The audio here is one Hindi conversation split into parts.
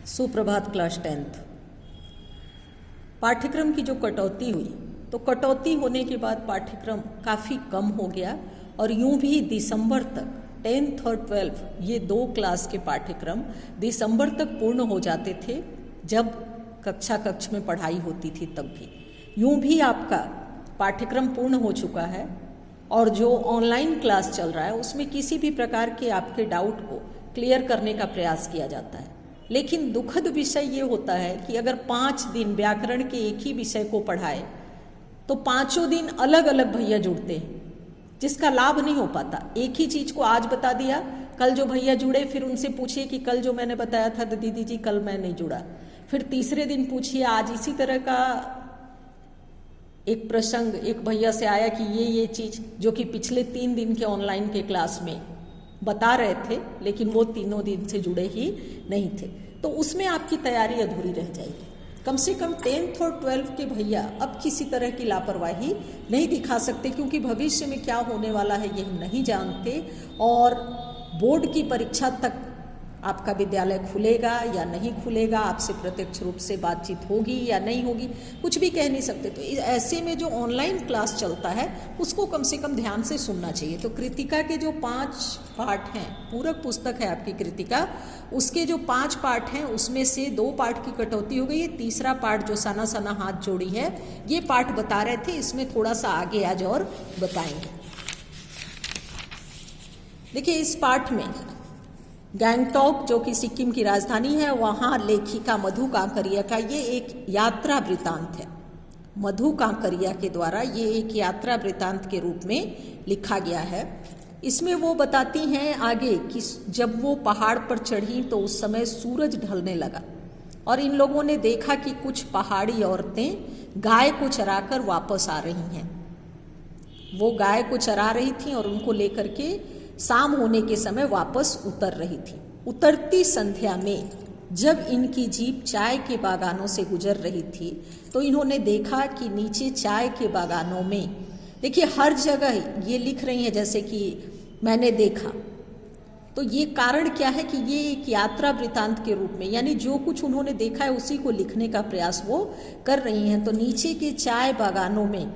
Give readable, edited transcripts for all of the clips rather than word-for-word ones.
सुप्रभात क्लास 10th। पाठ्यक्रम की जो कटौती हुई तो कटौती होने के बाद पाठ्यक्रम काफ़ी कम हो गया और यूं भी दिसंबर तक 10th और 12th ये दो क्लास के पाठ्यक्रम दिसंबर तक पूर्ण हो जाते थे जब कक्ष में पढ़ाई होती थी। तब भी यूं भी आपका पाठ्यक्रम पूर्ण हो चुका है और जो ऑनलाइन क्लास चल रहा है उसमें किसी भी प्रकार के आपके डाउट को क्लियर करने का प्रयास किया जाता है। लेकिन दुखद विषय ये होता है कि अगर 5 दिन व्याकरण के एक ही विषय को पढ़ाए तो 5 दिन अलग अलग भैया जुड़ते हैं, जिसका लाभ नहीं हो पाता। एक ही चीज को आज बता दिया, कल जो भैया जुड़े फिर उनसे पूछिए कि कल जो मैंने बताया था तो दीदी जी कल मैं नहीं जुड़ा। फिर तीसरे दिन पूछिए, आज इसी तरह का एक प्रसंग एक भैया से आया कि ये चीज जो कि पिछले 3 दिन के ऑनलाइन के क्लास में बता रहे थे लेकिन वो 3 दिन से जुड़े ही नहीं थे, तो उसमें आपकी तैयारी अधूरी रह जाएगी। कम से कम 10th और 12th के भैया अब किसी तरह की लापरवाही नहीं दिखा सकते, क्योंकि भविष्य में क्या होने वाला है ये हम नहीं जानते और बोर्ड की परीक्षा तक आपका विद्यालय खुलेगा या नहीं खुलेगा, आपसे प्रत्यक्ष रूप से बातचीत होगी या नहीं होगी, कुछ भी कह नहीं सकते। तो ऐसे में जो ऑनलाइन क्लास चलता है उसको कम से कम ध्यान से सुनना चाहिए। तो कृतिका के जो 5 पाठ हैं, पूरक पुस्तक है आपकी कृतिका, उसके जो 5 पाठ हैं उसमें से 2 पाठ की कटौती हो गई है। तीसरा पाठ जो सना सना हाथ जोड़ी है ये पाठ बता रहे थे, इसमें थोड़ा सा आगे आज और बताएंगे। देखिए इस पाठ में गैंगटॉक जो कि सिक्किम की राजधानी है, वहाँ लेखिका मधु कांकरिया का ये एक यात्रा वृतांत है। मधु कांकरिया के द्वारा ये एक यात्रा वृतांत के रूप में लिखा गया है। इसमें वो बताती हैं आगे कि जब वो पहाड़ पर चढ़ी तो उस समय सूरज ढलने लगा और इन लोगों ने देखा कि कुछ पहाड़ी औरतें गाय को चराकर वापस आ रही हैं। वो गाय को चरा रही थी और उनको लेकर के शाम होने के समय वापस उतर रही थी। उतरती संध्या में जब इनकी जीप चाय के बागानों से गुजर रही थी तो इन्होंने देखा कि नीचे चाय के बागानों में, देखिए हर जगह ये लिख रही हैं जैसे कि मैंने देखा, तो ये कारण क्या है कि ये एक यात्रा वृतांत के रूप में, यानी जो कुछ उन्होंने देखा है उसी को लिखने का प्रयास वो कर रही हैं। तो नीचे के चाय बागानों में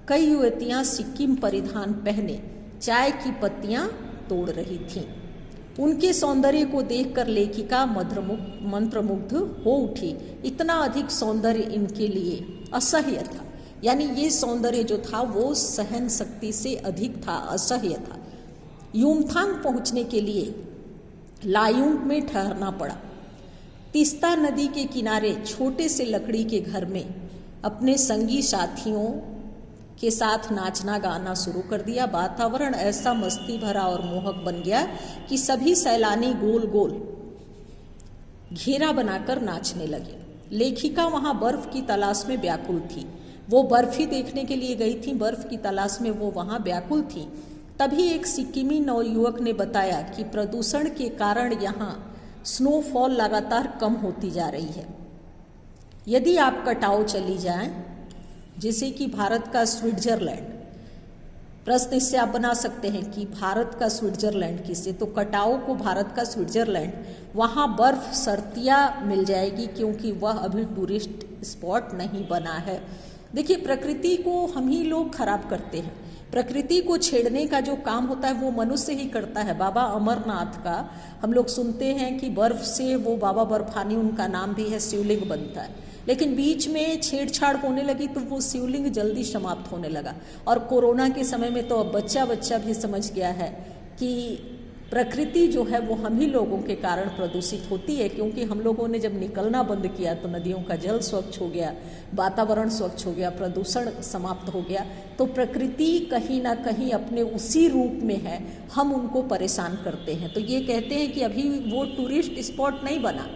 कई युवतियां सिक्किम परिधान पहने चाय की पत्तियां तोड़ रही थीं। उनके सौंदर्य को देखकर लेखिका मंत्रमुग्ध हो उठी। इतना अधिक सौंदर्य इनके लिए असह्य था, यानी ये सौंदर्य जो था वो सहन शक्ति से अधिक था, असह्य था। यूमथांग पहुंचने के लिए लायुंग में ठहरना पड़ा। तीस्ता नदी के किनारे छोटे से लकड़ी के घर में अपने संगी साथियों के साथ नाचना गाना शुरू कर दिया। वातावरण ऐसा मस्ती भरा और मोहक बन गया कि सभी सैलानी गोल गोल घेरा बनाकर नाचने लगे। लेखिका वहां बर्फ की तलाश में व्याकुल थी। वो बर्फ ही देखने के लिए गई थी, बर्फ की तलाश में वो वहां व्याकुल थी। तभी एक सिक्किमी नवयुवक ने बताया कि प्रदूषण के कारण यहाँ स्नोफॉल लगातार कम होती जा रही है। यदि आप कटाओ चली जाएं, जैसे कि भारत का स्विट्जरलैंड, प्रश्न इससे आप बना सकते हैं कि भारत का स्विट्जरलैंड किससे, तो कटाओ को भारत का स्विट्जरलैंड, वहाँ बर्फ सर्दियाँ मिल जाएगी क्योंकि वह अभी टूरिस्ट स्पॉट नहीं बना है। देखिए प्रकृति को हम ही लोग खराब करते हैं। प्रकृति को छेड़ने का जो काम होता है वो मनुष्य ही करता है। बाबा अमरनाथ का हम लोग सुनते हैं कि बर्फ से वो बाबा बर्फानी, उनका नाम भी है, शिवलिंग बनता है। लेकिन बीच में छेड़छाड़ होने लगी तो वो शिवलिंग जल्दी समाप्त होने लगा। और कोरोना के समय में तो अब बच्चा भी समझ गया है कि प्रकृति जो है वो हम ही लोगों के कारण प्रदूषित होती है, क्योंकि हम लोगों ने जब निकलना बंद किया तो नदियों का जल स्वच्छ हो गया, वातावरण स्वच्छ हो गया, प्रदूषण समाप्त हो गया। तो प्रकृति कहीं ना कहीं अपने उसी रूप में है, हम उनको परेशान करते हैं। तो ये कहते हैं कि अभी वो टूरिस्ट स्पॉट नहीं बना,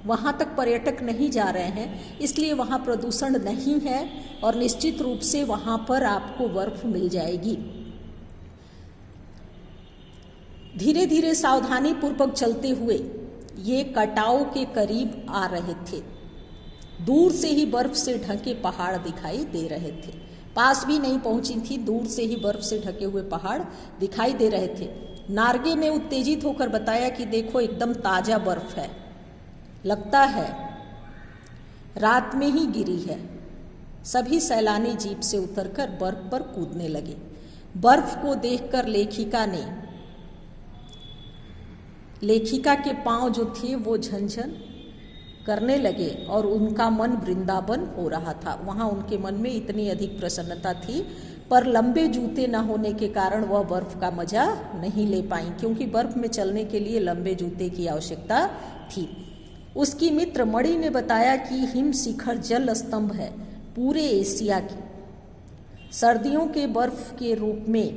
वहाँ तक पर्यटक नहीं जा रहे हैं, इसलिए वहाँ प्रदूषण नहीं है और निश्चित रूप से वहाँ पर आपको बर्फ मिल जाएगी। धीरे धीरे सावधानी पूर्वक चलते हुए ये कटाओ के करीब आ रहे थे। दूर से ही बर्फ से ढके पहाड़ दिखाई दे रहे थे। पास भी नहीं पहुंची थी, दूर से ही बर्फ से ढके हुए पहाड़ दिखाई दे रहे थे। नार्गे ने उत्तेजित होकर बताया कि देखो एकदम ताजा बर्फ है। लगता है रात में ही गिरी है। सभी सैलानी जीप से उतरकर बर्फ पर कूदने लगे। बर्फ को देखकर लेखिका के पांव जो थे वो झनझन करने लगे और उनका मन वृंदावन हो रहा था। वहाँ उनके मन में इतनी अधिक प्रसन्नता थी, पर लंबे जूते न होने के कारण वह बर्फ का मजा नहीं ले पाई, क्योंकि बर्फ में चलने के लिए लंबे जूते की आवश्यकता थी। उसकी मित्र मणि ने बताया कि हिम शिखर जल स्तंभ है पूरे एशिया की। सर्दियों के बर्फ के रूप में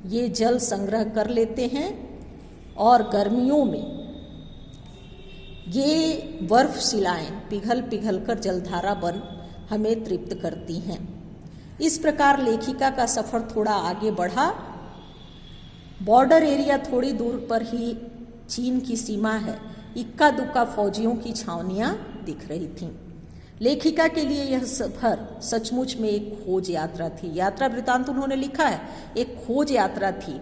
ये जल संग्रह कर लेते हैं और गर्मियों में ये बर्फ शिलाएं पिघल पिघल कर जलधारा बन हमें तृप्त करती हैं। इस प्रकार लेखिका का सफ़र थोड़ा आगे बढ़ा। बॉर्डर एरिया थोड़ी दूर पर ही चीन की सीमा है। इक्का दुक्का फौजियों की छावनियाँ दिख रही थीं। लेखिका के लिए यह सफर सचमुच में एक खोज यात्रा थी। यात्रा वृतांत उन्होंने लिखा है, एक खोज यात्रा थी।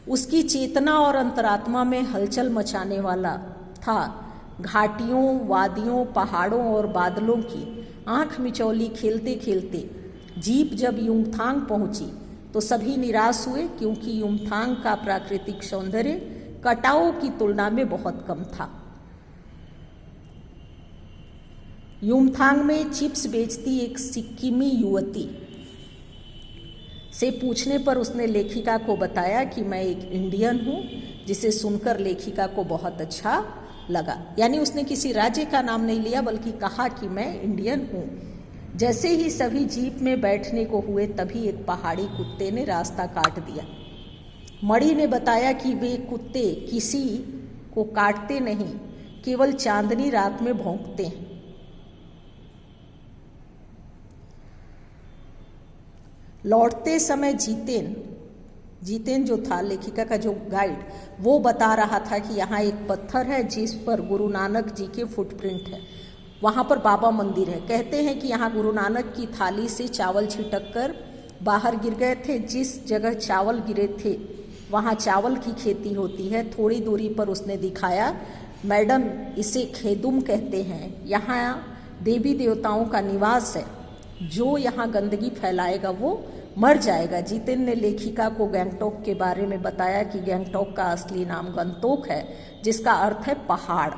उसकी चेतना और अंतरात्मा में हलचल मचाने वाला था। घाटियों, वादियों, पहाड़ों और बादलों की आंख मिचौली खेलते खेलते जीप जब युमथांग पहुंची तो सभी निराश हुए, क्योंकि युमथांग का प्राकृतिक सौंदर्य कटाओ की तुलना में बहुत कम था। युमथांग में चिप्स बेचती एक सिक्किमी युवती से पूछने पर उसने लेखिका को बताया कि मैं एक इंडियन हूँ, जिसे सुनकर लेखिका को बहुत अच्छा लगा। यानी उसने किसी राज्य का नाम नहीं लिया, बल्कि कहा कि मैं इंडियन हूँ। जैसे ही सभी जीप में बैठने को हुए तभी एक पहाड़ी कुत्ते ने रास्ता काट दिया। मणि ने बताया कि वे कुत्ते किसी को काटते नहीं, केवल चांदनी रात में भौंकते हैं। लौटते समय जीतेन जो था लेखिका का जो गाइड, वो बता रहा था कि यहाँ एक पत्थर है जिस पर गुरु नानक जी के फुटप्रिंट है। वहाँ पर बाबा मंदिर है। कहते हैं कि यहाँ गुरु नानक की थाली से चावल छिटक कर बाहर गिर गए थे। जिस जगह चावल गिरे थे वहाँ चावल की खेती होती है। थोड़ी दूरी पर उसने दिखाया, मैडम इसे खेदुम कहते हैं। यहाँ देवी देवताओं का निवास है। जो यहाँ गंदगी फैलाएगा वो मर जाएगा। जितेन ने लेखिका को गैंगटॉक के बारे में बताया कि गैंगटॉक का असली नाम गंतोक है, जिसका अर्थ है पहाड़।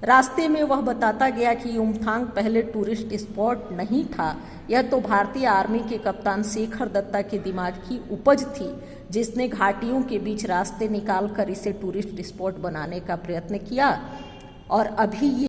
रास्ते में वह बताता गया कि युमथांग पहले टूरिस्ट स्पॉट नहीं था। यह तो भारतीय आर्मी के कप्तान शेखर दत्ता के दिमाग की उपज थी, जिसने घाटियों के बीच रास्ते निकालकर इसे टूरिस्ट स्पॉट बनाने का प्रयत्न किया। और अभी ये